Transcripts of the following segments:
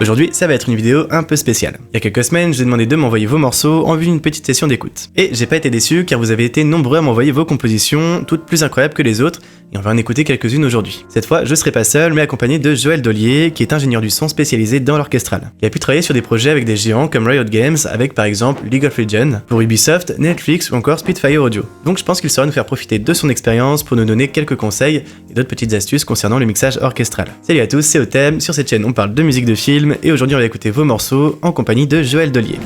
Aujourd'hui, ça va être une vidéo un peu spéciale. Il y a quelques semaines, je vous ai demandé de m'envoyer vos morceaux en vue d'une petite session d'écoute. Et j'ai pas été déçu car vous avez été nombreux à m'envoyer vos compositions, toutes plus incroyables que les autres, et on va en écouter quelques-unes aujourd'hui. Cette fois, je serai pas seul, mais accompagné de Joël Dollier, qui est ingénieur du son spécialisé dans l'orchestral. Il a pu travailler sur des projets avec des géants comme Riot Games, avec par exemple League of Legends, pour Ubisoft, Netflix ou encore Spitfire Audio. Donc je pense qu'il saura nous faire profiter de son expérience pour nous donner quelques conseils et d'autres petites astuces concernant le mixage orchestral. Salut à tous, c'est Otem, sur cette chaîne on parle de musique de film, et aujourd'hui on va écouter vos morceaux en compagnie de Joël Dollier.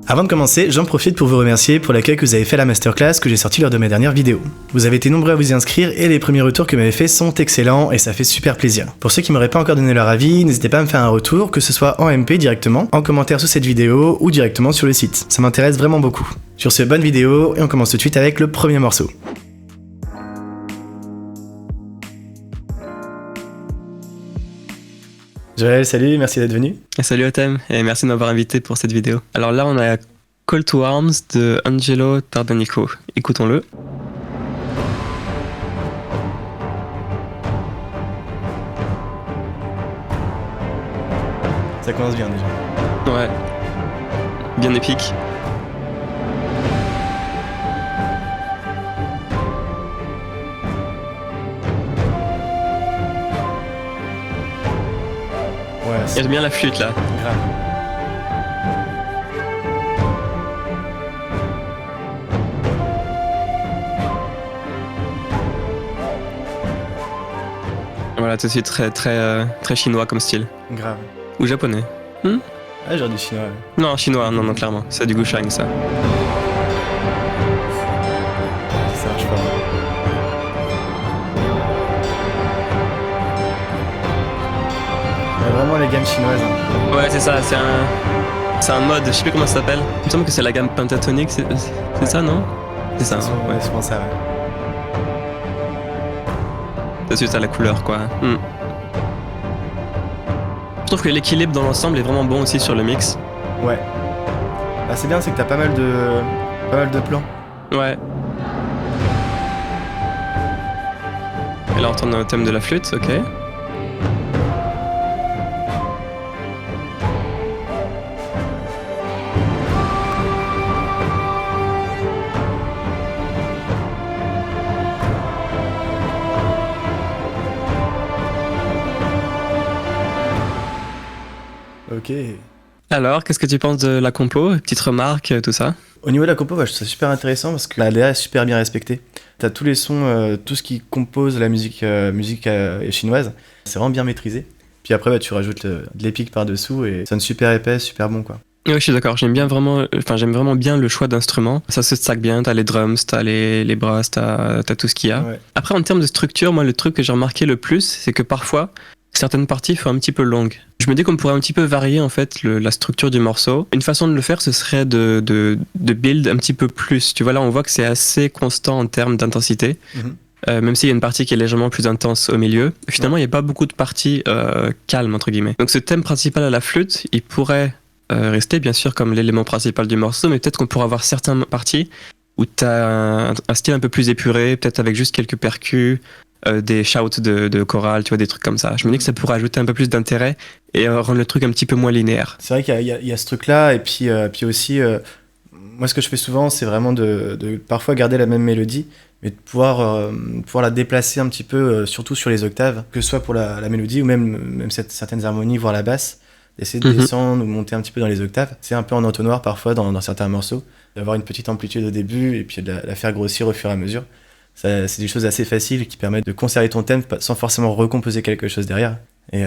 Avant de commencer, j'en profite pour vous remercier pour l'accueil que vous avez fait à la masterclass que j'ai sorti lors de ma dernière vidéo. Vous avez été nombreux à vous y inscrire et les premiers retours que vous m'avez fait sont excellents et ça fait super plaisir. Pour ceux qui m'auraient pas encore donné leur avis, n'hésitez pas à me faire un retour, que ce soit en MP directement, en commentaire sous cette vidéo ou directement sur le site. Ça m'intéresse vraiment beaucoup. Sur ce, bonne vidéo et on commence tout de suite avec le premier morceau. Joël, salut, merci d'être venu. Salut Otem, et merci de m'avoir invité pour cette vidéo. Alors là, on a Call to Arms de Angelo Tardanico. Écoutons-le. Ça commence bien déjà. Ouais, bien épique. Il y a bien la flûte là. Grave. Voilà, tout de suite très chinois comme style. Grave. Ou japonais. Ah, genre du chinois. Non, chinois, non, clairement. C'est du Gushang ça. Ça marche pas. Vraiment les gammes chinoises. Hein. Ouais, c'est ça, c'est un mode, je sais plus comment ça s'appelle. Il me semble que c'est la gamme pentatonique, c'est ça, non? C'est ça, hein, ouais, je pense ça, ouais. Tout de suite à la couleur, quoi. Je trouve que l'équilibre dans l'ensemble est vraiment bon aussi sur le mix. Ouais. Ah, c'est bien, c'est que t'as pas mal de plans. Ouais. Et là, on retourne au thème de la flûte, ok. Ok. Alors, qu'est-ce que tu penses de la compo? Petite remarque, tout ça? Au niveau de la compo, je trouve ça super intéressant parce que la DA est super bien respectée. T'as tous les sons, tout ce qui compose la musique chinoise, c'est vraiment bien maîtrisé. Puis après, tu rajoutes de l'épique par-dessous et ça sonne super épais, super bon quoi. Oui, je suis d'accord, j'aime vraiment bien le choix d'instruments. Ça se stack bien, t'as les drums, t'as les brasses, t'as tout ce qu'il y a. Ouais. Après, en termes de structure, moi, le truc que j'ai remarqué le plus, c'est que parfois, certaines parties font un petit peu longues. Je me dis qu'on pourrait un petit peu varier en fait la structure du morceau. Une façon de le faire, ce serait de build un petit peu plus. Tu vois, là, on voit que c'est assez constant en termes d'intensité. Même s'il y a une partie qui est légèrement plus intense au milieu. Finalement, il n'y a pas beaucoup de parties calmes, entre guillemets. Donc ce thème principal à la flûte, il pourrait rester bien sûr comme l'élément principal du morceau, mais peut-être qu'on pourrait avoir certaines parties où tu as un style un peu plus épuré, peut-être avec juste quelques percus, des shouts de chorale, tu vois, des trucs comme ça. Je me dis que ça pourrait ajouter un peu plus d'intérêt et rendre le truc un petit peu moins linéaire. C'est vrai qu'il y a ce truc-là, et puis aussi, moi ce que je fais souvent, c'est vraiment de parfois garder la même mélodie, mais de pouvoir la déplacer un petit peu, surtout sur les octaves, que ce soit pour la mélodie ou même certaines harmonies, voire la basse, d'essayer de descendre ou monter un petit peu dans les octaves. C'est un peu en entonnoir parfois dans certains morceaux, d'avoir une petite amplitude au début et puis de la faire grossir au fur et à mesure. Ça, c'est des choses assez faciles qui permettent de conserver ton thème sans forcément recomposer quelque chose derrière. Et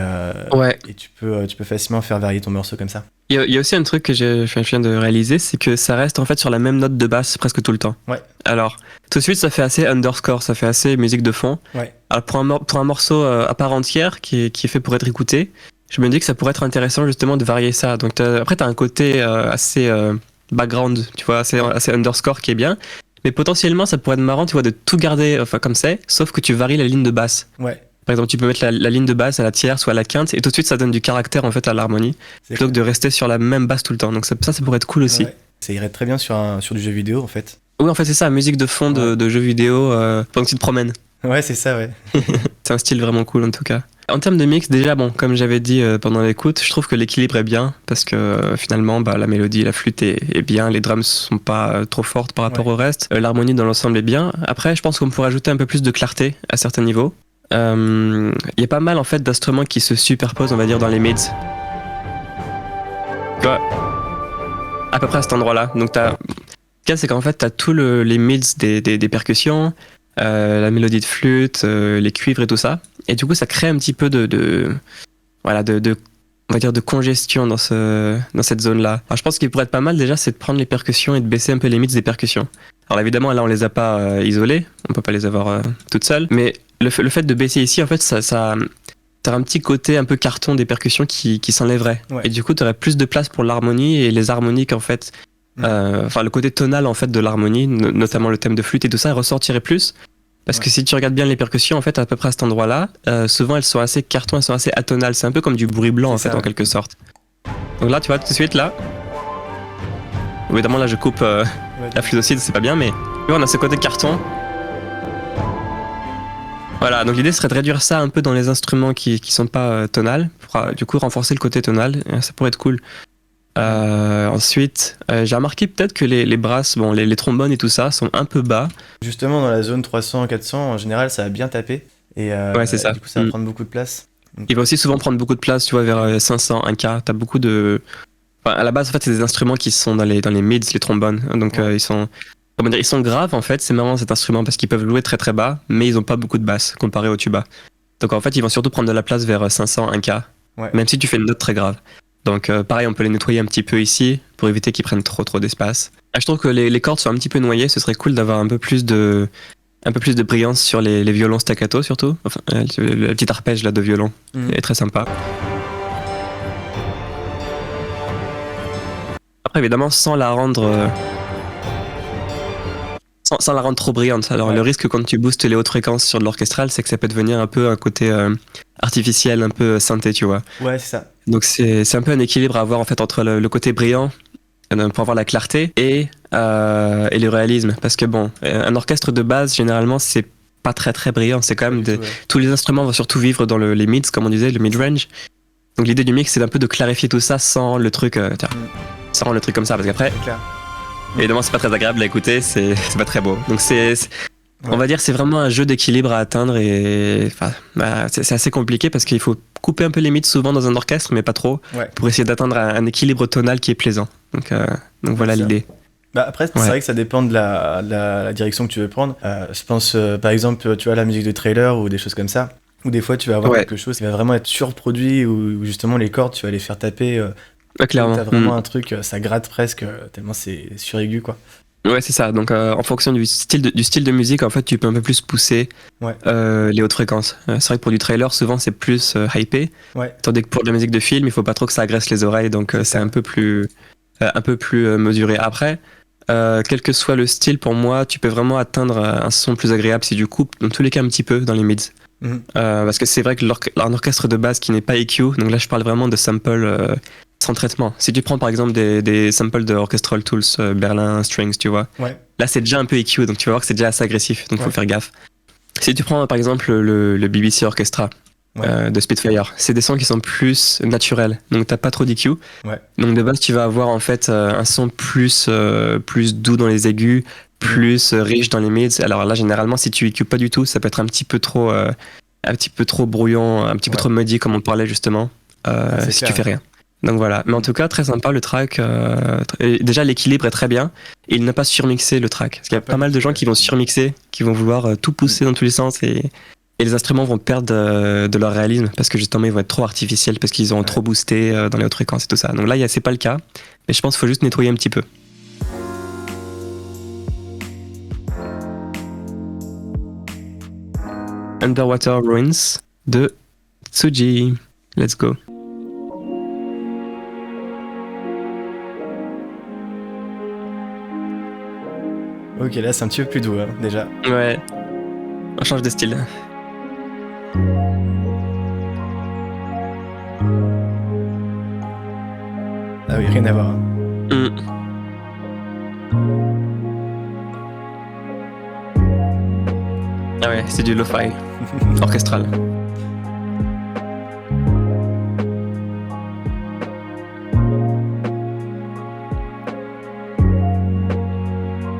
tu peux facilement faire varier ton morceau comme ça. Il y a aussi un truc que je viens de réaliser, c'est que ça reste en fait sur la même note de basse presque tout le temps. Ouais. Alors, tout de suite, ça fait assez underscore, ça fait assez musique de fond. Ouais. Alors, pour un morceau à part entière qui est fait pour être écouté, je me dis que ça pourrait être intéressant justement de varier ça. Donc après, t'as un côté assez background, tu vois, assez underscore qui est bien. Mais potentiellement, ça pourrait être marrant, tu vois, de tout garder comme c'est, sauf que tu varies la ligne de basse. Ouais. Par exemple, tu peux mettre la ligne de basse à la tierce ou à la quinte, et tout de suite, ça donne du caractère en fait à l'harmonie, plutôt que de rester sur la même basse tout le temps. Donc ça pourrait être cool aussi. Ouais. Ça irait très bien sur du jeu vidéo en fait. Oui, en fait, c'est ça, musique de fond de jeu vidéo pendant que tu te promènes. Ouais, c'est ça, ouais. C'est un style vraiment cool en tout cas. En termes de mix, déjà, bon, comme j'avais dit pendant l'écoute, je trouve que l'équilibre est bien parce que finalement, la mélodie, la flûte est bien, les drums sont pas trop fortes par rapport au reste, l'harmonie dans l'ensemble est bien. Après, je pense qu'on pourrait ajouter un peu plus de clarté à certains niveaux. Il y a pas mal en fait d'instruments qui se superposent, on va dire, dans les mids. Tu vois, à peu près à cet endroit-là. Donc, le cas, c'est qu'en fait, t'as tous les mids des percussions, la mélodie de flûte, les cuivres et tout ça. Et du coup, ça crée un petit peu on va dire de congestion dans cette zone-là. Alors, je pense qu'il pourrait être pas mal déjà, c'est de prendre les percussions et de baisser un peu les mids des percussions. Alors évidemment, là, on les a pas isolées, on peut pas les avoir toutes seules, mais le fait de baisser ici, en fait, ça a un petit côté un peu carton des percussions qui s'enlèverait. Ouais. Et du coup, tu aurais plus de place pour l'harmonie et les harmoniques, en fait. Le côté tonal, en fait, de l'harmonie, notamment le thème de flûte et tout ça, ressortirait plus. Parce que si tu regardes bien les percussions, en fait, à peu près à cet endroit-là, souvent elles sont assez carton, elles sont assez atonales. C'est un peu comme du bruit blanc, en fait, en quelque sorte. Donc là, tu vois, tout de suite, là. Évidemment, là, je coupe la flûte aussi, c'est pas bien, mais tu vois, on a ce côté carton. Voilà, donc l'idée serait de réduire ça un peu dans les instruments qui sont pas tonales, pour du coup renforcer le côté tonal, ça pourrait être cool. Ensuite, j'ai remarqué peut-être que les brasses, les trombones et tout ça sont un peu bas. Justement, dans la zone 300-400, en général, ça va bien taper. Et ouais, c'est ça. Du coup, ça va prendre beaucoup de place. Donc... Il va aussi souvent prendre beaucoup de place, tu vois, vers 500, 1K. T'as beaucoup de... Enfin, à la base, en fait, c'est des instruments qui sont dans les mids, les trombones. Donc, ils sont... Comment dire, ils sont graves, en fait. C'est marrant, cet instrument, parce qu'ils peuvent jouer très très bas, mais ils ont pas beaucoup de basse, comparé au tuba. Donc, en fait, ils vont surtout prendre de la place vers 500, 1K. Ouais. Même si tu fais une note très grave. Donc pareil, on peut les nettoyer un petit peu ici pour éviter qu'ils prennent trop d'espace. Je trouve que les cordes sont un petit peu noyées, ce serait cool d'avoir un peu plus de brillance sur les violons staccato surtout. Enfin, le petit arpège là de violon est très sympa. Après évidemment sans la rendre trop brillante. Alors le risque quand tu boostes les hautes fréquences sur de l'orchestral, c'est que ça peut devenir un peu un côté artificiel, un peu synthé, tu vois. Ouais, c'est ça. Donc c'est un peu un équilibre à avoir en fait entre le côté brillant pour avoir la clarté et le réalisme, parce que bon, un orchestre de base généralement c'est pas très brillant, c'est quand même tous les instruments vont surtout vivre dans les mids, comme on disait, le mid-range. Donc l'idée du mix c'est un peu de clarifier tout ça sans le truc sans le truc comme ça, parce qu'après évidemment c'est pas très agréable à écouter, c'est pas très beau. Donc on va dire c'est vraiment un jeu d'équilibre à atteindre et c'est assez compliqué parce qu'il faut couper un peu les mids souvent dans un orchestre mais pas trop pour essayer d'atteindre un équilibre tonal qui est plaisant. Donc voilà l'idée. Après c'est vrai que ça dépend de la direction que tu veux prendre. Je pense par exemple tu vois la musique de trailer ou des choses comme ça où des fois tu vas avoir quelque chose qui va vraiment être surproduit où justement les cordes tu vas les faire taper clairement. T'as vraiment un truc, ça gratte presque tellement c'est suraigu quoi. Ouais, c'est ça. Donc, en fonction du style de musique, en fait, tu peux un peu plus pousser les hautes fréquences. C'est vrai que pour du trailer, souvent, c'est plus hypé. Tandis que pour de la musique de film, il faut pas trop que ça agresse les oreilles. Donc, c'est un peu plus mesuré. Après, quel que soit le style, pour moi, tu peux vraiment atteindre un son plus agréable si tu coupes, dans tous les cas, un petit peu dans les mids. Parce que c'est vrai que un orchestre de base qui n'est pas EQ, donc là, je parle vraiment de samples sans traitement. Si tu prends par exemple des samples de Orchestral Tools, Berlin Strings, tu vois, là c'est déjà un peu EQ, donc tu vas voir que c'est déjà assez agressif, donc faut faire gaffe. Si tu prends par exemple le BBC Orchestra de Spitfire, c'est des sons qui sont plus naturels, donc t'as pas trop d'EQ. Donc de base tu vas avoir en fait un son plus doux dans les aigus, plus riche dans les mids. Alors là généralement si tu EQ pas du tout, ça peut être un petit peu trop brouillon, un petit peu trop muddy comme on parlait justement, si tu fais rien. Donc voilà, mais en tout cas très sympa le track. Déjà l'équilibre est très bien et il n'a pas surmixé le track. Parce qu'il y a pas mal de gens qui vont surmixer, qui vont vouloir tout pousser dans tous les sens et les instruments vont perdre de leur réalisme parce que justement ils vont être trop artificiels parce qu'ils ont trop boosté dans les hautes fréquences et tout ça. Donc là c'est pas le cas, mais je pense qu'il faut juste nettoyer un petit peu. Underwater Ruins de Tsuji. Let's go. Ok, là c'est un petit peu plus doux déjà. Ouais, on change de style. Ah oui, rien à voir. Ah ouais, c'est du lo-fi orchestral.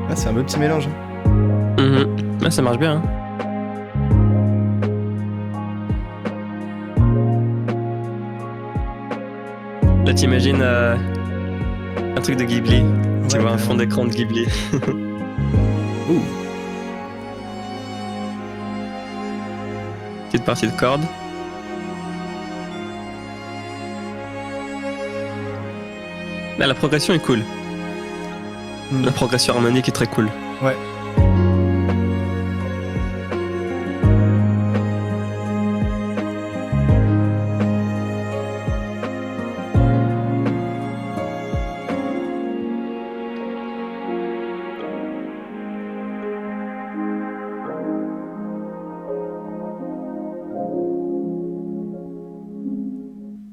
Ah, c'est un beau petit mélange. Ah, ça marche bien. Hein. Là, t'imagines un truc de Ghibli. Tu vois un fond d'écran de Ghibli. Ouh. Petite partie de cordes. Là, la progression est cool. La progression harmonique est très cool. Ouais.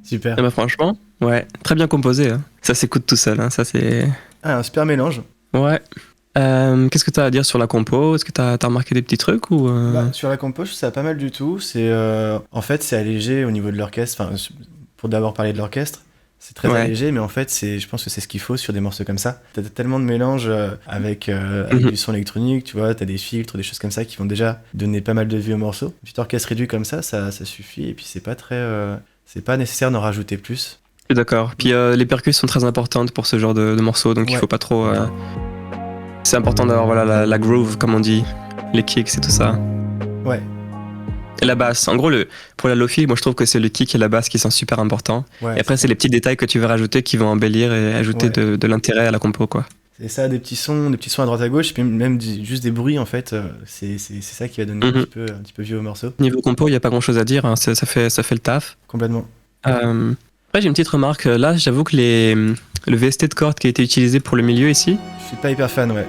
Super. Ah bah franchement, ouais, très bien composé. Hein. Ça s'écoute tout seul, hein. Ça c'est... Ah, un super mélange. Ouais. Qu'est-ce que t'as à dire sur la compo? Est-ce que t'as remarqué des petits trucs ou Sur la compo, ça pas mal du tout. C'est en fait, c'est allégé au niveau de l'orchestre. Enfin, pour d'abord parler de l'orchestre, c'est très allégé, mais en fait, je pense que c'est ce qu'il faut sur des morceaux comme ça. T'as tellement de mélange avec du son électronique, tu vois, t'as des filtres, des choses comme ça qui vont déjà donner pas mal de vie au morceau. Un petit orchestre réduit comme ça suffit. Et puis c'est pas très, c'est pas nécessaire d'en rajouter plus. Je suis d'accord. Puis les percus sont très importantes pour ce genre de morceaux, donc il faut pas trop. C'est important d'avoir voilà la groove, comme on dit, les kicks et tout ça. Ouais. Et la basse. En gros, pour la lo-fi, moi je trouve que c'est le kick et la basse qui sont super importants. Ouais, et après, c'est les petits détails que tu veux rajouter qui vont embellir et ajouter de l'intérêt à la compo, quoi. C'est ça, des petits sons à droite à gauche, et puis même juste des bruits en fait. C'est ça qui va donner un petit peu vie au morceau. Niveau compo, il n'y a pas grand chose à dire, hein. Ça fait le taf. Complètement. Après, j'ai une petite remarque. Là, j'avoue que le VST de corde qui a été utilisé pour le milieu ici. Je suis pas hyper fan, ouais.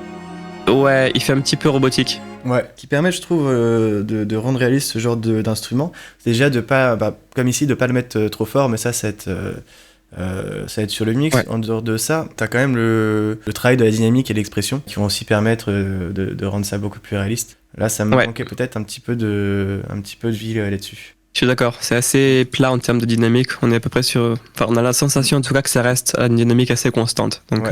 Ouais, il fait un petit peu robotique. Ouais, qui permet, je trouve, de rendre réaliste ce genre d'instrument. C'est déjà de pas, comme ici, de pas le mettre trop fort, mais ça va être sur le mix. Ouais. En dehors de ça, t'as quand même le travail de la dynamique et l'expression qui vont aussi permettre de rendre ça beaucoup plus réaliste. Là, ça me manquait peut-être un petit peu de vie là-dessus. Je suis d'accord, c'est assez plat en termes de dynamique. On est à peu près sur. Enfin, on a la sensation en tout cas que ça reste à une dynamique assez constante. Donc,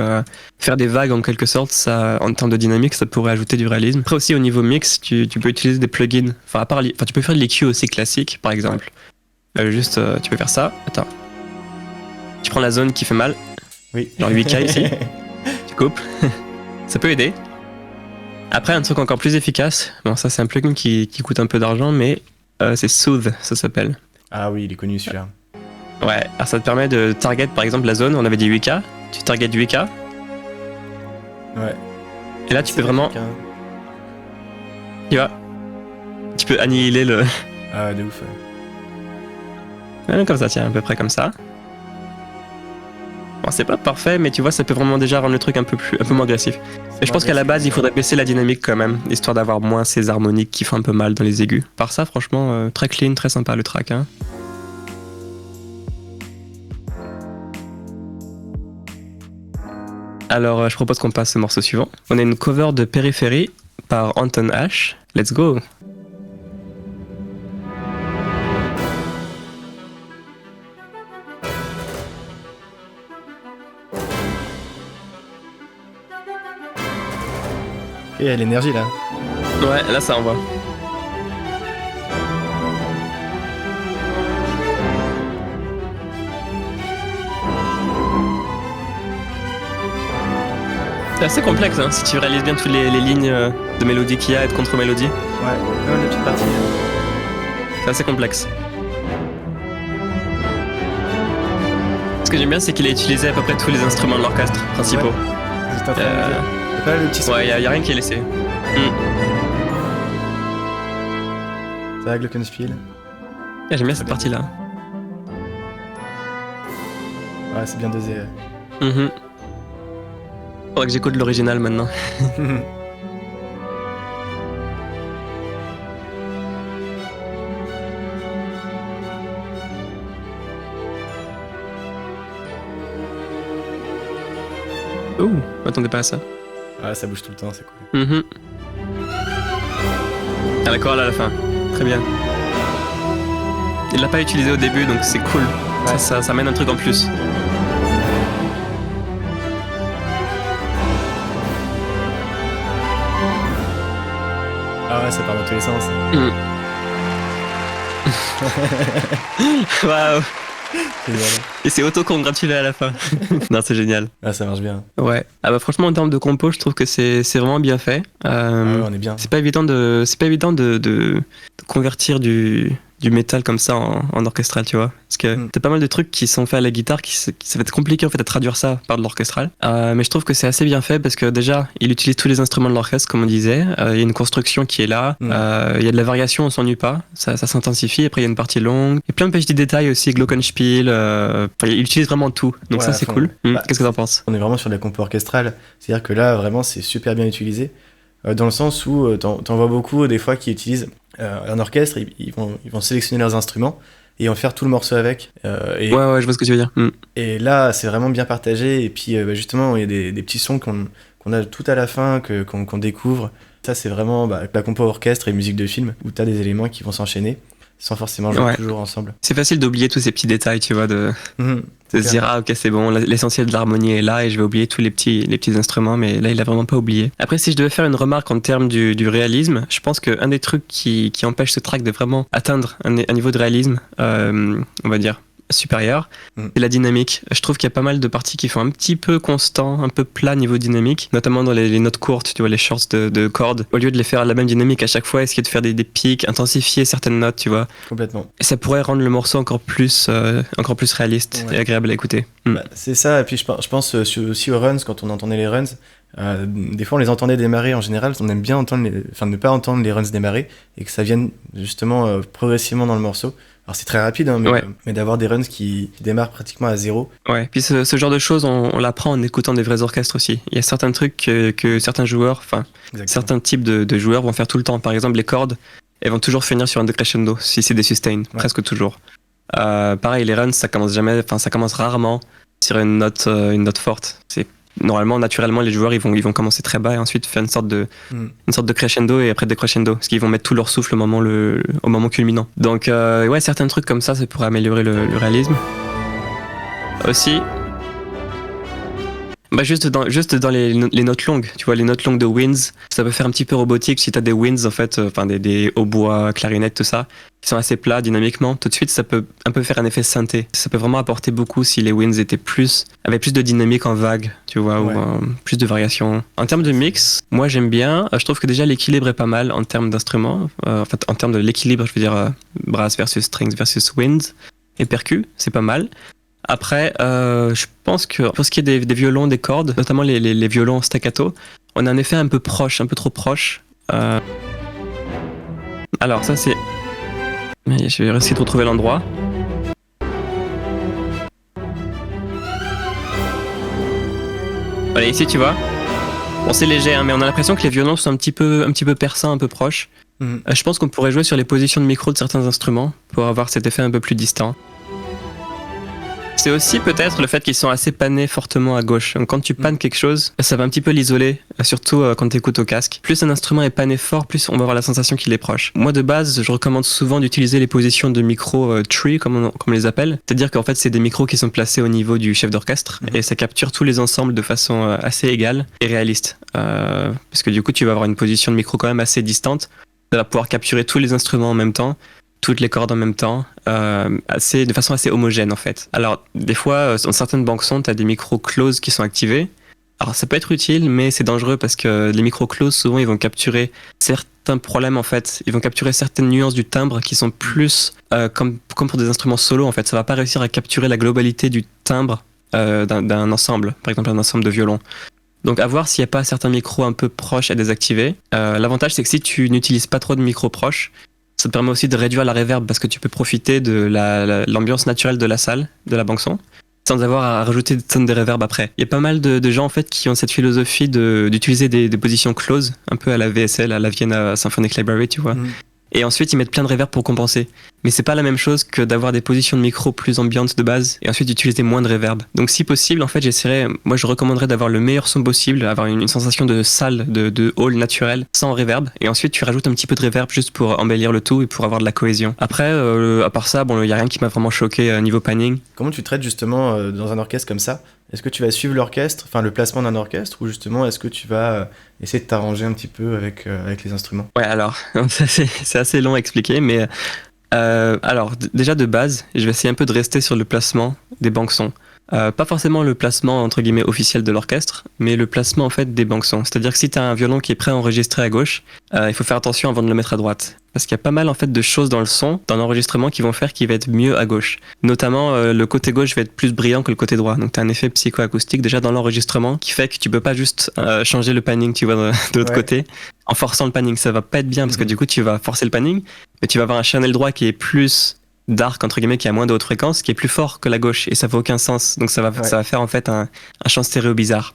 faire des vagues en quelque sorte, ça, en termes de dynamique, ça pourrait ajouter du réalisme. Après aussi au niveau mix, tu peux utiliser des plugins. Enfin, tu peux faire de l'EQ aussi classique, par exemple. Tu peux faire ça. Attends. Tu prends la zone qui fait mal. Oui. Genre 8K ici. Tu coupes. Ça peut aider. Après, un truc encore plus efficace. Bon, ça c'est un plugin qui coûte un peu d'argent, mais c'est Soothe, ça s'appelle. Ah oui, il est connu celui-là. Ouais, alors ça te permet de target par exemple la zone, on avait dit 8K, tu target 8K. Ouais. Et là tu peux vraiment... Tu vois, tu peux annihiler le... Ah ouais, de ouf, ouais. Comme ça, tiens, à peu près comme ça. Bon, c'est pas parfait, mais tu vois, ça peut vraiment déjà rendre le truc un peu moins agressif. Et je pense qu'à la base, il faudrait baisser la dynamique quand même, histoire d'avoir moins ces harmoniques qui font un peu mal dans les aigus. Par ça, franchement, très clean, très sympa le track. Hein. Alors, je propose qu'on passe au morceau suivant. On a une cover de Périphérie par Anton Ash. Let's go! Il y a l'énergie là. Ouais, là ça envoie. C'est assez complexe hein, si tu réalises bien toutes les lignes de mélodie qu'il y a et de contre-mélodie. Ouais, même la petite partie. C'est assez complexe. Ce que j'aime bien, c'est qu'il a utilisé à peu près tous les instruments de l'orchestre principaux. Ouais. Pas le petit ouais, y a rien qui est laissé. Ça va, Glockenspiel. J'aime bien cette partie-là. Ouais, c'est bien dosé. Faudrait que j'écoute l'original maintenant. Ouh, m'attendais pas à ça. Ouais, ça bouge tout le temps, c'est cool. À la chorale à la fin. Très bien. Il l'a pas utilisé au début, donc c'est cool. Ouais. Ça amène un truc en plus. Ah ouais, ça part dans tous les sens. Waouh. Et c'est auto-congratulé à la fin. Non, c'est génial. Ah, ça marche bien. Ouais. Ah bah franchement, en termes de compo, je trouve que c'est vraiment bien fait. Ah ouais, on est bien. C'est pas évident de convertir du métal comme ça en orchestral, tu vois. Parce que t'as pas mal de trucs qui sont faits à la guitare, ça va être compliqué en fait à traduire ça par de l'orchestral. Mais je trouve que c'est assez bien fait parce que déjà, il utilise tous les instruments de l'orchestre, comme on disait. Il y a une construction qui est là. Il y a de la variation, on s'ennuie pas. Ça s'intensifie. Après, il y a une partie longue. Il y a plein de petits détails aussi, glockenspiel. Il utilise vraiment tout. Donc ouais, ça, c'est cool. Qu'est-ce que t'en penses? On est vraiment sur de la compo orchestrale. C'est-à-dire que là, vraiment, c'est super bien utilisé. Dans le sens où t'en vois beaucoup des fois qui utilisent un orchestre, ils vont sélectionner leurs instruments et en faire tout le morceau avec. Ouais, je vois ce que tu veux dire. Et là, c'est vraiment bien partagé. Et puis, justement, il y a des petits sons qu'on a tout à la fin, qu'on découvre. Ça, c'est vraiment la compo orchestre et musique de film, où t'as des éléments qui vont s'enchaîner sans forcément jouer toujours ensemble. C'est facile d'oublier tous ces petits détails, tu vois, de se dire ah ok c'est bon, l'essentiel de l'harmonie est là et je vais oublier tous les petits instruments, mais là il a vraiment pas oublié. Après, si je devais faire une remarque en termes du réalisme, je pense qu'un des trucs qui empêche ce track de vraiment atteindre un niveau de réalisme, on va dire supérieur, c'est la dynamique. Je trouve qu'il y a pas mal de parties qui font un petit peu constant, un peu plat niveau dynamique, notamment dans les notes courtes, tu vois, les shorts de cordes. Au lieu de les faire la même dynamique à chaque fois, essayer de faire des pics, intensifier certaines notes, tu vois. Complètement. Et ça pourrait rendre le morceau encore plus réaliste et agréable à écouter. C'est ça, et puis je pense aussi aux runs, quand on entendait les runs, des fois on les entendait démarrer. En général, on aime bien ne pas entendre les runs démarrer et que ça vienne justement progressivement dans le morceau. Alors c'est très rapide, hein, mais d'avoir des runs qui démarrent pratiquement à zéro. Ouais, puis ce genre de choses, on l'apprend en écoutant des vrais orchestres aussi. Il y a certains trucs que certains joueurs, certains types de joueurs vont faire tout le temps. Par exemple, les cordes, elles vont toujours finir sur un decrescendo, si c'est des sustains, presque toujours. Pareil, les runs, ça commence rarement sur une note forte. Normalement, naturellement, les joueurs ils vont commencer très bas et ensuite faire une sorte de crescendo et après décrescendo, parce qu'ils vont mettre tout leur souffle au moment culminant. Donc certains trucs comme ça pourrait améliorer le réalisme. Aussi, juste dans les notes longues, tu vois, les notes longues de winds, ça peut faire un petit peu robotique si t'as des winds en fait, des hautbois, clarinettes, tout ça, qui sont assez plats dynamiquement. Tout de suite, ça peut un peu faire un effet synthé. Ça peut vraiment apporter beaucoup si les winds avaient plus de dynamique en vague, tu vois, ou plus de variation. En termes de mix, moi j'aime bien. Je trouve que déjà l'équilibre est pas mal en termes d'instruments. En termes de l'équilibre, je veux dire brass versus strings versus winds et percus, c'est pas mal. Après, je pense que pour ce qui est des violons, des cordes, notamment les violons staccato, on a un effet un peu trop proche. Alors ça c'est... Je vais essayer de retrouver l'endroit. Voilà, ici tu vois. Bon, c'est léger, hein, mais on a l'impression que les violons sont un petit peu perçants, un peu proches. Je pense qu'on pourrait jouer sur les positions de micro de certains instruments pour avoir cet effet un peu plus distant. C'est aussi peut-être le fait qu'ils sont assez panés fortement à gauche. Donc, quand tu pannes quelque chose, ça va un petit peu l'isoler, surtout quand tu écoutes au casque. Plus un instrument est pané fort, plus on va avoir la sensation qu'il est proche. Moi, de base, je recommande souvent d'utiliser les positions de micro tree, comme on les appelle. C'est-à-dire qu'en fait, c'est des micros qui sont placés au niveau du chef d'orchestre et ça capture tous les ensembles de façon assez égale et réaliste. Parce que du coup, tu vas avoir une position de micro quand même assez distante. Ça va pouvoir capturer tous les instruments en même temps, toutes les cordes en même temps, de façon assez homogène en fait. Alors des fois, dans certaines banques son, tu as des micros close qui sont activés. Alors ça peut être utile, mais c'est dangereux parce que les micros close, souvent, ils vont capturer certains problèmes en fait. Ils vont capturer certaines nuances du timbre qui sont plus comme pour des instruments solo en fait. Ça va pas réussir à capturer la globalité du timbre d'un ensemble, par exemple un ensemble de violons. Donc à voir s'il n'y a pas certains micros un peu proches à désactiver. L'avantage c'est que si tu n'utilises pas trop de micros proches, ça te permet aussi de réduire la reverb parce que tu peux profiter de l'ambiance naturelle de la salle, de la banque son, sans avoir à rajouter des tonnes de reverb après. Il y a pas mal de gens en fait qui ont cette philosophie d'utiliser des positions close, un peu à la VSL, à la Vienna Symphonic Library, tu vois. Et ensuite, ils mettent plein de reverb pour compenser. Mais c'est pas la même chose que d'avoir des positions de micro plus ambiantes de base et ensuite d'utiliser moins de reverb. Donc, si possible, en fait, moi, je recommanderais d'avoir le meilleur son possible, avoir une sensation de salle, de hall naturel, sans reverb. Et ensuite, tu rajoutes un petit peu de reverb juste pour embellir le tout et pour avoir de la cohésion. Après, à part ça, bon, il y a rien qui m'a vraiment choqué niveau panning. Comment tu traites justement dans un orchestre comme ça? Est-ce que tu vas suivre l'orchestre, enfin le placement d'un orchestre, ou justement est-ce que tu vas essayer de t'arranger un petit peu avec les instruments? Ouais, alors, c'est assez long à expliquer, mais alors, déjà de base, je vais essayer un peu de rester sur le placement des banques sons. Pas forcément le placement entre guillemets officiel de l'orchestre, mais le placement en fait des banques sons. C'est-à-dire que si tu as un violon qui est prêt à enregistrer à gauche, il faut faire attention avant de le mettre à droite. Parce qu'il y a pas mal en fait de choses dans le son, dans l'enregistrement qui vont faire qu'il va être mieux à gauche. Notamment le côté gauche va être plus brillant que le côté droit. Donc tu as un effet psychoacoustique déjà dans l'enregistrement qui fait que tu peux pas juste changer le panning, tu vois, de l'autre côté. En forçant le panning, ça va pas être bien parce que du coup tu vas forcer le panning, mais tu vas avoir un channel droit qui est plus dark entre guillemets, qui a moins de haute fréquence, qui est plus fort que la gauche et ça fait aucun sens. Donc ça va faire en fait un champ stéréo bizarre.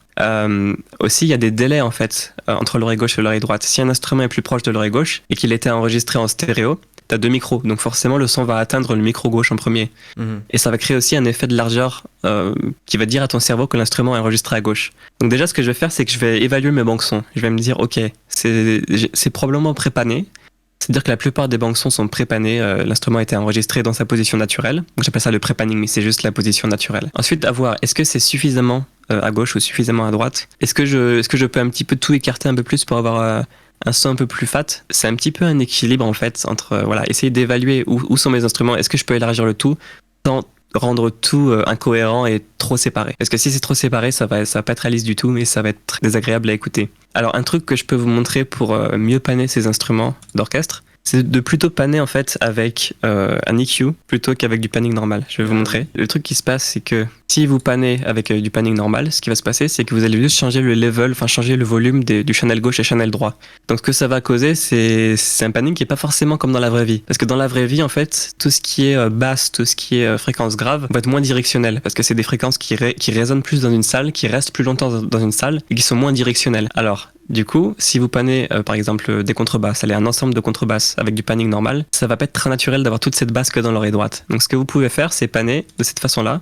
Aussi il y a des délais en fait entre l'oreille gauche et l'oreille droite. Si un instrument est plus proche de l'oreille gauche et qu'il était enregistré en stéréo, t'as 2 micros, donc forcément le son va atteindre le micro gauche en premier. Et ça va créer aussi un effet de largeur qui va dire à ton cerveau que l'instrument est enregistré à gauche. Donc déjà ce que je vais faire, c'est que je vais évaluer mes banques sons. Je vais me dire ok, c'est probablement prépané. C'est-à-dire que la plupart des banques sons sont prépanées, l'instrument a été enregistré dans sa position naturelle. Donc j'appelle ça le pré-panning, mais c'est juste la position naturelle. Ensuite, à voir, est-ce que c'est suffisamment à gauche ou suffisamment à droite? Est-ce que je peux un petit peu tout écarter un peu plus pour avoir un son un peu plus fat? C'est un petit peu un équilibre en fait entre essayer d'évaluer où sont mes instruments. Est-ce que je peux élargir le tout sans rendre tout incohérent et trop séparé? Parce que si c'est trop séparé, ça va pas être réaliste du tout et ça va être très désagréable à écouter. Alors un truc que je peux vous montrer pour mieux panner ces instruments d'orchestre, c'est de plutôt panner en fait avec un EQ plutôt qu'avec du panning normal. Je vais vous montrer. Le truc qui se passe, c'est que si vous pannez avec du panning normal, ce qui va se passer, c'est que vous allez juste changer le level, enfin changer le volume du channel gauche et channel droit. Donc ce que ça va causer, c'est un panning qui est pas forcément comme dans la vraie vie. Parce que dans la vraie vie, en fait, tout ce qui est basse, tout ce qui est fréquence grave, va être moins directionnel. Parce que c'est des fréquences qui résonnent plus dans une salle, qui restent plus longtemps dans une salle et qui sont moins directionnelles. Alors, du coup, si vous pannez par exemple des contrebasses, un ensemble de contrebasses avec du panning normal, ça va pas être très naturel d'avoir toute cette basse que dans l'oreille droite. Donc ce que vous pouvez faire, c'est panner de cette façon-là.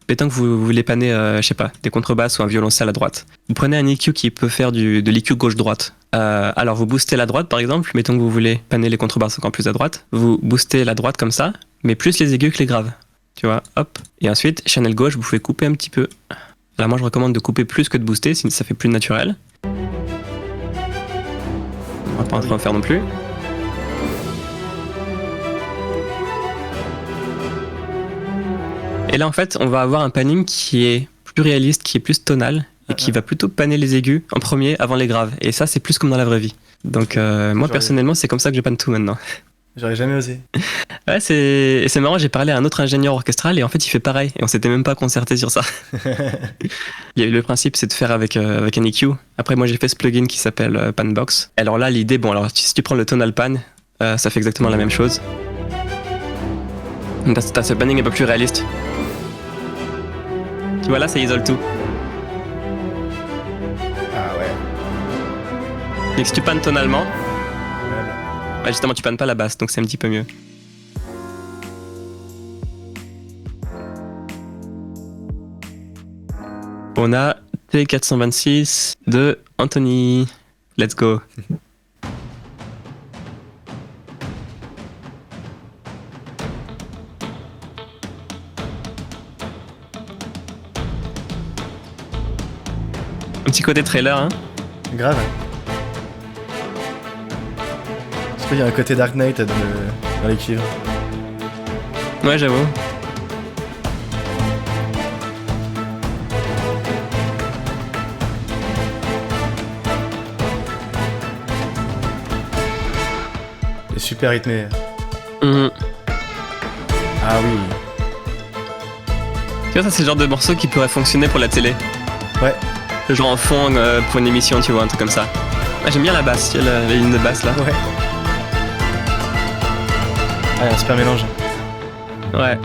Mettons que vous voulez panner, des contrebasses ou un violoncelle à droite. Vous prenez un EQ qui peut faire de l'EQ gauche-droite. Alors vous boostez la droite par exemple, mettons que vous voulez panner les contrebasses encore plus à droite. Vous boostez la droite comme ça, mais plus les aigus que les graves. Tu vois, hop. Et ensuite, channel gauche, vous pouvez couper un petit peu. Alors moi je recommande de couper plus que de booster, sinon ça fait plus naturel. On va pas en train de faire non plus. Et là en fait on va avoir un panning qui est plus réaliste, qui est plus tonal et qui va plutôt panner les aigus en premier avant les graves. Et ça c'est plus comme dans la vraie vie. Donc moi personnellement c'est comme ça que je panne tout maintenant. J'aurais jamais osé. Ouais, c'est marrant, j'ai parlé à un autre ingénieur orchestral et en fait il fait pareil et on s'était même pas concerté sur ça. Le principe c'est de faire avec un EQ. Après moi j'ai fait ce plugin qui s'appelle Panbox. Alors là l'idée, si tu prends le tonal pan, ça fait exactement la même chose. T'as ce panning un peu plus réaliste. Tu vois là ça isole tout. Ah ouais. Et que si tu pannes tonalement, justement tu pannes pas la basse donc c'est un petit peu mieux. On a T426 de Anthony. Let's go. Un petit côté trailer, hein. Grave. Je sais pas, il y a un côté Dark Knight dans les cuivres. Ouais, j'avoue. C'est super rythmé. Mmh. Ah oui. Tu vois, ça c'est le genre de morceau qui pourrait fonctionner pour la télé. Ouais. Genre en fond pour une émission, tu vois, un truc comme ça. Ah, j'aime bien la basse, tu vois, la ligne de basse là. Ouais. Ah, un super mélange. Ouais.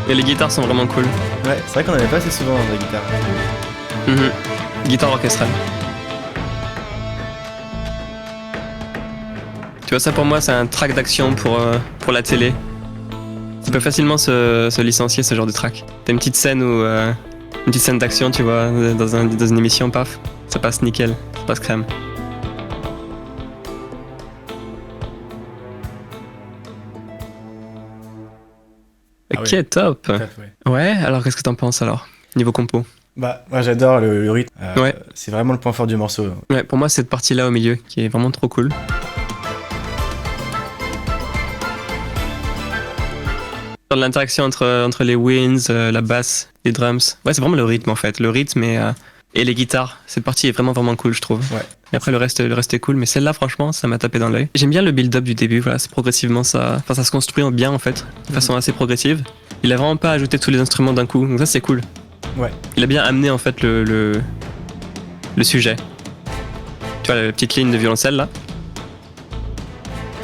Et les guitares sont vraiment cool. Ouais, c'est vrai qu'on en avait pas assez souvent dans la guitare. Guitare orchestrale. vois, ça pour moi, c'est un track d'action pour la télé. Ça peut facilement se licencier, ce genre de track. T'as une petite scène une petite scène d'action, tu vois, dans une émission, paf, ça passe nickel, ça passe crème. Ok, ouais. top. Ouais. Ouais, alors qu'est-ce que t'en penses alors, niveau compo? Bah, moi j'adore le rythme. Ouais. C'est vraiment le point fort du morceau. Ouais, pour moi, cette partie-là au milieu, qui est vraiment trop cool. Dans l'interaction entre les winds, la basse, les drums. Ouais, c'est vraiment le rythme en fait. Le rythme et les guitares. Cette partie est vraiment cool, je trouve. Ouais. Et après, le reste est cool. Mais celle-là, franchement, ça m'a tapé dans l'œil. J'aime bien le build-up du début. Voilà, c'est progressivement ça. Enfin, ça se construit bien en fait, de façon assez progressive. Il a vraiment pas ajouté tous les instruments d'un coup. Donc ça, c'est cool. Ouais. Il a bien amené en fait le sujet. Tu vois la petite ligne de violoncelle là.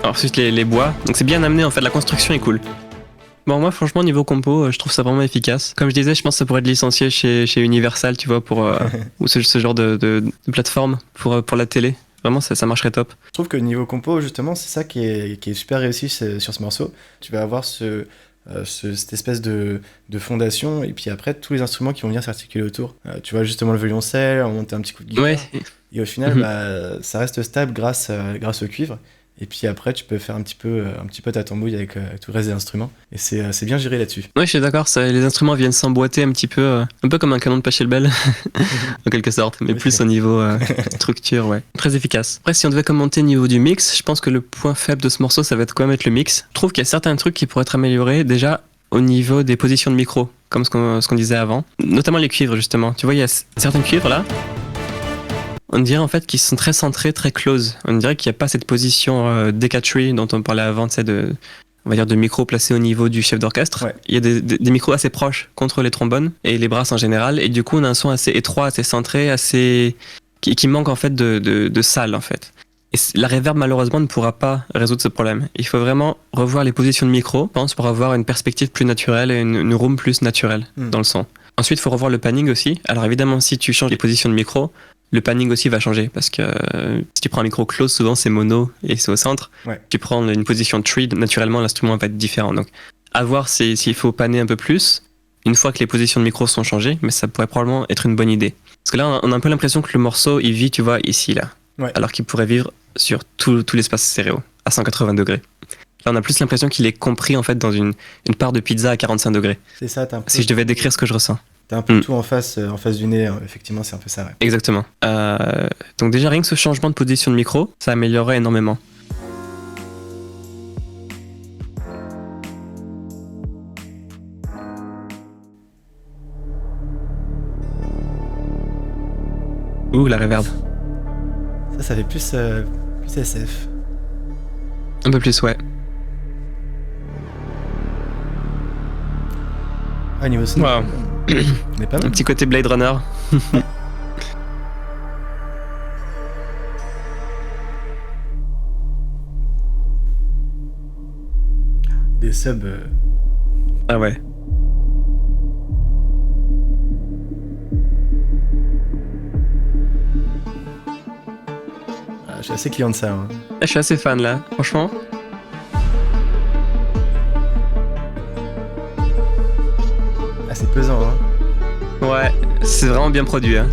Alors, ensuite les bois. Donc c'est bien amené en fait. La construction est cool. Bon, moi, franchement, niveau compo, je trouve ça vraiment efficace. Comme je disais, je pense que ça pourrait être licencié chez Universal, tu vois, ou ce genre de plateforme pour la télé. Vraiment, ça marcherait top. Je trouve que niveau compo, justement, c'est ça qui est super réussi sur ce morceau. Tu vas avoir cette espèce de fondation, et puis après, tous les instruments qui vont venir s'articuler autour. Tu vois, justement, le violoncelle, on monte un petit coup de guitare. Ouais. Et au final, ça reste stable grâce au cuivre. Et puis après, tu peux faire un petit peu ta tambouille avec tout le reste des instruments. Et c'est bien géré là-dessus. Ouais, je suis d'accord. Les instruments viennent s'emboîter un peu comme un canon de Pachelbel, en quelque sorte, mais plus au niveau structure, ouais. Très efficace. Après, si on devait commenter au niveau du mix, je pense que le point faible de ce morceau, ça va être quand même être le mix. Je trouve qu'il y a certains trucs qui pourraient être améliorés, déjà au niveau des positions de micro, comme ce qu'on disait avant. Notamment les cuivres, justement. Tu vois, il y a certains cuivres là. On dirait en fait qu'ils sont très centrés, très close. On dirait qu'il n'y a pas cette position decatry dont on parlait avant, on va dire de micros placés au niveau du chef d'orchestre. Ouais. Il y a des micros assez proches contre les trombones et les brasses en général. Et du coup, on a un son assez étroit, assez centré, qui manque en fait de salle en fait. Et la reverb malheureusement ne pourra pas résoudre ce problème. Il faut vraiment revoir les positions de micro, je pense, pour avoir une perspective plus naturelle et une room plus naturelle dans le son. Ensuite, il faut revoir le panning aussi. Alors évidemment, si tu changes les positions de micro, le panning aussi va changer parce que si tu prends un micro close, souvent c'est mono et c'est au centre. Ouais. Tu prends une position tree, naturellement l'instrument va être différent. Donc à voir s'il faut panner un peu plus une fois que les positions de micro sont changées, mais ça pourrait probablement être une bonne idée. Parce que là on a un peu l'impression que le morceau il vit, tu vois, ici là, alors qu'il pourrait vivre sur tout l'espace stéréo à 180 degrés. Là on a plus l'impression qu'il est compris en fait dans une part de pizza à 45 degrés. C'est ça, t'as un peu... Si je devais décrire ce que je ressens. T'as un peu tout en face du nez, effectivement, c'est un peu ça, ouais. Exactement. Donc déjà, rien que ce changement de position de micro, ça améliorerait énormément. Ouh, la reverb. Ça fait plus SF. Un peu plus, ouais. Ah, niveau son. Wow. On est pas mal. Un petit côté Blade Runner. Des subs. Ah ouais. Je suis assez client de ça. Hein. Je suis assez fan là, franchement. Ah, c'est pesant, hein. Ouais, c'est vraiment bien produit. Hein.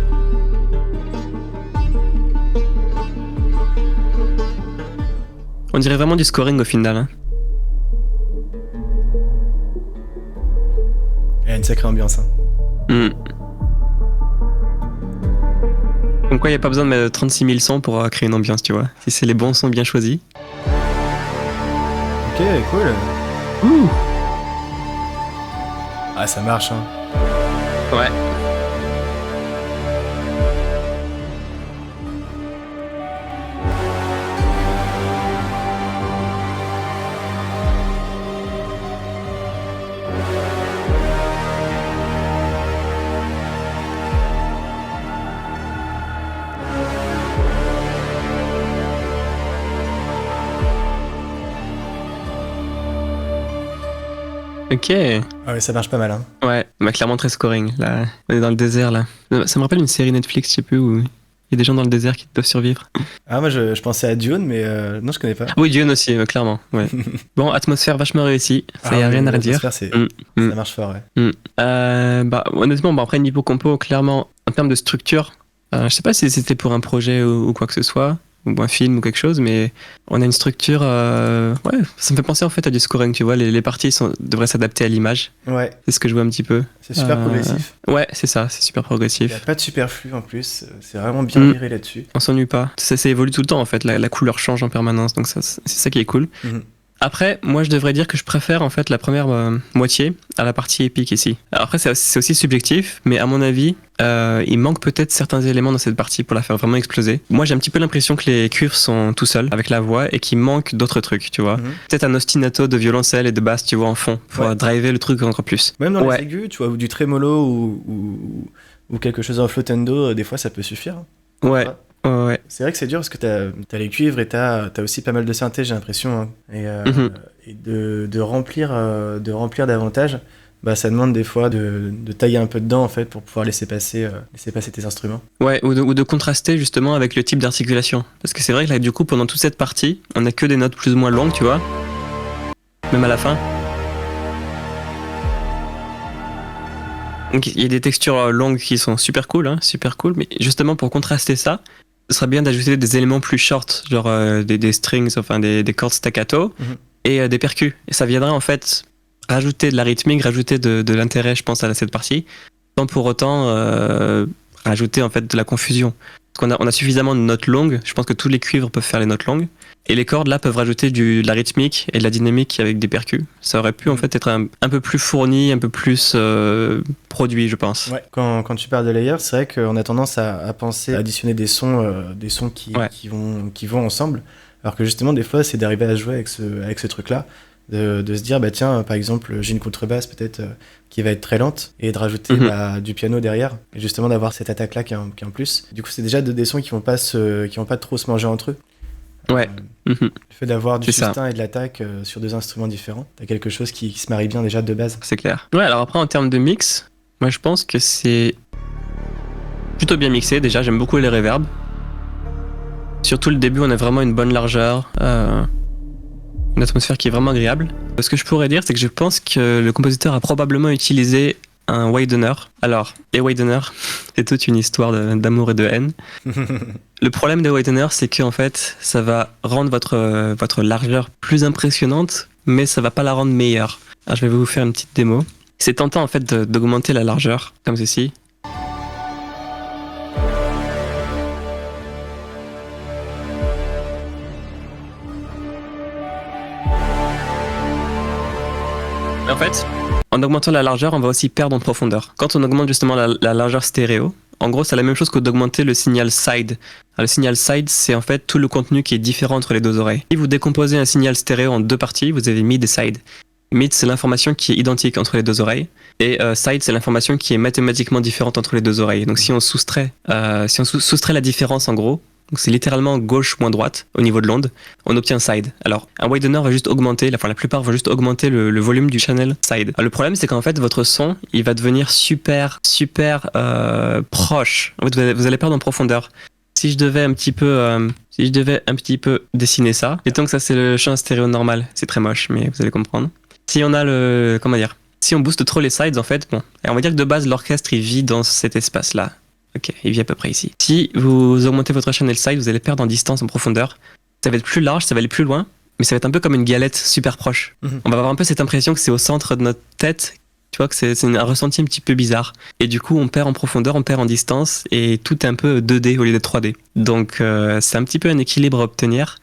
On dirait vraiment du scoring au final. Hein. Il y a une sacrée ambiance. Hein. Comme quoi, il n'y a pas besoin de mettre 36 000 sons pour créer une ambiance, tu vois. Si c'est les bons sons bien choisis. Ok, cool. Ouh. Ah, ça marche, hein. Ouais. Ok. Ah ouais, ça marche pas mal, hein. Ouais, bah clairement très scoring. Là, on est dans le désert là. Ça me rappelle une série Netflix, je sais plus où. Il y a des gens dans le désert qui peuvent survivre. Ah, moi je pensais à Dune, mais non, je connais pas. Oui, Dune aussi, clairement. Ouais. Bon, atmosphère vachement réussie, ça y a rien à redire. Ça marche fort, ouais. Honnêtement, après niveau compo, clairement, en termes de structure, je sais pas si c'était pour un projet ou quoi que ce soit, ou un film ou quelque chose, mais on a une structure. Ouais, ça me fait penser en fait à du scoring, tu vois. Les parties devraient s'adapter à l'image. Ouais. C'est ce que je vois un petit peu. C'est super progressif. Ouais, c'est ça, c'est super progressif. Il n'y a pas de superflu en plus, c'est vraiment bien géré là-dessus. On s'ennuie pas. Ça évolue tout le temps en fait, la couleur change en permanence, donc c'est ça qui est cool. Après, moi je devrais dire que je préfère en fait la première moitié à la partie épique ici. Alors après c'est aussi subjectif, mais à mon avis, il manque peut-être certains éléments dans cette partie pour la faire vraiment exploser. Moi j'ai un petit peu l'impression que les cuivres sont tout seuls avec la voix et qu'il manque d'autres trucs, tu vois. Peut-être un ostinato de violoncelle et de basse, tu vois, en fond, pour driver le truc encore plus. Même dans les aigus, tu vois, ou du trémolo ou quelque chose en flottendo, des fois ça peut suffire. Ouais. Ouais. C'est vrai que c'est dur parce que t'as les cuivres et t'as aussi pas mal de synthé, j'ai l'impression. Hein. Et de remplir davantage, bah, ça demande des fois de tailler un peu dedans en fait pour pouvoir laisser passer tes instruments. Ouais, ou de contraster justement avec le type d'articulation. Parce que c'est vrai que là, du coup, pendant toute cette partie, on a que des notes plus ou moins longues, tu vois. Même à la fin. Donc il y a des textures longues qui sont super cool, mais justement pour contraster ça, ce serait bien d'ajouter des éléments plus short, genre des strings, enfin des cordes staccato et des percus. Et ça viendrait en fait rajouter de la rythmique, rajouter de l'intérêt, je pense, à cette partie, sans pour autant rajouter en fait de la confusion. Parce qu'on a suffisamment de notes longues, je pense que tous les cuivres peuvent faire les notes longues, et les cordes là peuvent rajouter de la rythmique et de la dynamique avec des percus. Ça aurait pu en fait être un peu plus fourni, un peu plus produit, je pense. Ouais. Quand tu parles de layers, c'est vrai qu'on a tendance à penser à additionner des sons qui vont ensemble, alors que justement des fois c'est d'arriver à jouer avec ce truc-là. De se dire, bah tiens, par exemple, j'ai une contrebasse peut-être qui va être très lente, et de rajouter du piano derrière, et justement d'avoir cette attaque-là qui est en plus. Du coup, c'est déjà des sons qui vont pas trop se manger entre eux. Ouais. Le fait d'avoir du sustain et de l'attaque sur deux instruments différents, t'as quelque chose qui se marie bien déjà de base. C'est clair. Ouais, alors après, en termes de mix, moi je pense que c'est plutôt bien mixé. Déjà, j'aime beaucoup les reverbs. Surtout le début, on a vraiment une bonne largeur. Une atmosphère qui est vraiment agréable. Ce que je pourrais dire, c'est que je pense que le compositeur a probablement utilisé un widener. Alors, les wideners, c'est toute une histoire d'amour et de haine. Le problème des wideners, c'est qu'en fait, ça va rendre votre largeur plus impressionnante, mais ça va pas la rendre meilleure. Alors, je vais vous faire une petite démo. C'est tentant en fait d'augmenter la largeur, comme ceci. En fait, en augmentant la largeur, on va aussi perdre en profondeur. Quand on augmente justement la largeur stéréo, en gros, c'est la même chose que d'augmenter le signal side. Alors, le signal side, c'est en fait tout le contenu qui est différent entre les deux oreilles. Si vous décomposez un signal stéréo en deux parties, vous avez mid et side. Mid, c'est l'information qui est identique entre les deux oreilles, et side, c'est l'information qui est mathématiquement différente entre les deux oreilles. Donc, si on soustrait la différence, en gros, donc c'est littéralement gauche moins droite au niveau de l'onde, on obtient side. Alors un widener va juste augmenter, la plupart vont juste augmenter le volume du channel side. Alors, le problème c'est qu'en fait votre son il va devenir super proche. En fait vous allez perdre en profondeur. Si je devais un petit peu dessiner ça, mettons que ça c'est le champ stéréo normal, c'est très moche mais vous allez comprendre. Si on a si on booste trop les sides en fait, bon, et on va dire que de base l'orchestre il vit dans cet espace là. Ok, il vit à peu près ici. Si vous augmentez votre channel side, vous allez perdre en distance, en profondeur. Ça va être plus large, ça va aller plus loin, mais ça va être un peu comme une galette super proche. On va avoir un peu cette impression que c'est au centre de notre tête, tu vois, que c'est un ressenti un petit peu bizarre. Et du coup, on perd en profondeur, on perd en distance, et tout est un peu 2D au lieu d'être 3D. Donc, c'est un petit peu un équilibre à obtenir.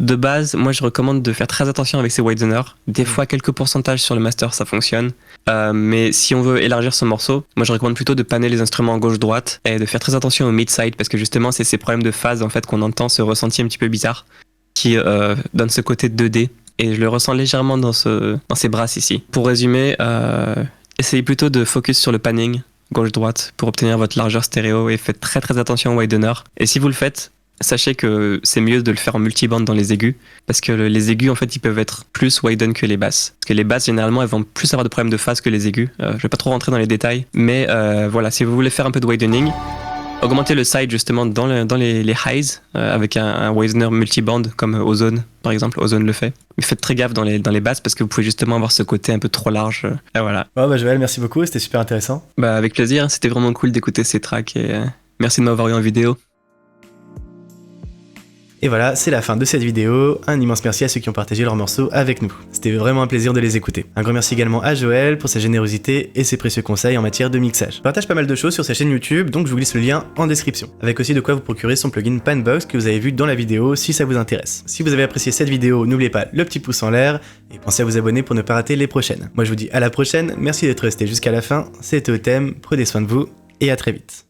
De base, moi je recommande de faire très attention avec ces wideners. Des fois, quelques pourcentages sur le master, ça fonctionne. Mais si on veut élargir son morceau, moi je recommande plutôt de panner les instruments gauche-droite et de faire très attention au mid-side parce que justement, c'est ces problèmes de phase en fait qu'on entend, ce ressenti un petit peu bizarre qui donne ce côté 2D. Et je le ressens légèrement dans ces brasses ici. Pour résumer, essayez plutôt de focus sur le panning gauche-droite pour obtenir votre largeur stéréo et faites très très attention au widener. Et si vous le faites, sachez que c'est mieux de le faire en multiband dans les aigus, parce que les aigus, en fait, ils peuvent être plus widen que les basses. Parce que les basses, généralement, elles vont plus avoir de problèmes de phase que les aigus. Je vais pas trop rentrer dans les détails, mais voilà, si vous voulez faire un peu de widening, augmenter le side justement dans les highs avec un Weisner multiband comme Ozone par exemple. Ozone le fait. Mais faites très gaffe dans les basses parce que vous pouvez justement avoir ce côté un peu trop large. Et voilà. Ouais, bah Joël, merci beaucoup, c'était super intéressant. Bah avec plaisir, c'était vraiment cool d'écouter ces tracks et merci de m'avoir eu en vidéo. Et voilà, c'est la fin de cette vidéo. Un immense merci à ceux qui ont partagé leurs morceaux avec nous. C'était vraiment un plaisir de les écouter. Un grand merci également à Joël pour sa générosité et ses précieux conseils en matière de mixage. Je partage pas mal de choses sur sa chaîne YouTube, donc je vous glisse le lien en description. Avec aussi de quoi vous procurer son plugin Panbox que vous avez vu dans la vidéo si ça vous intéresse. Si vous avez apprécié cette vidéo, n'oubliez pas le petit pouce en l'air et pensez à vous abonner pour ne pas rater les prochaines. Moi je vous dis à la prochaine, merci d'être resté jusqu'à la fin, c'était Totem, prenez soin de vous et à très vite.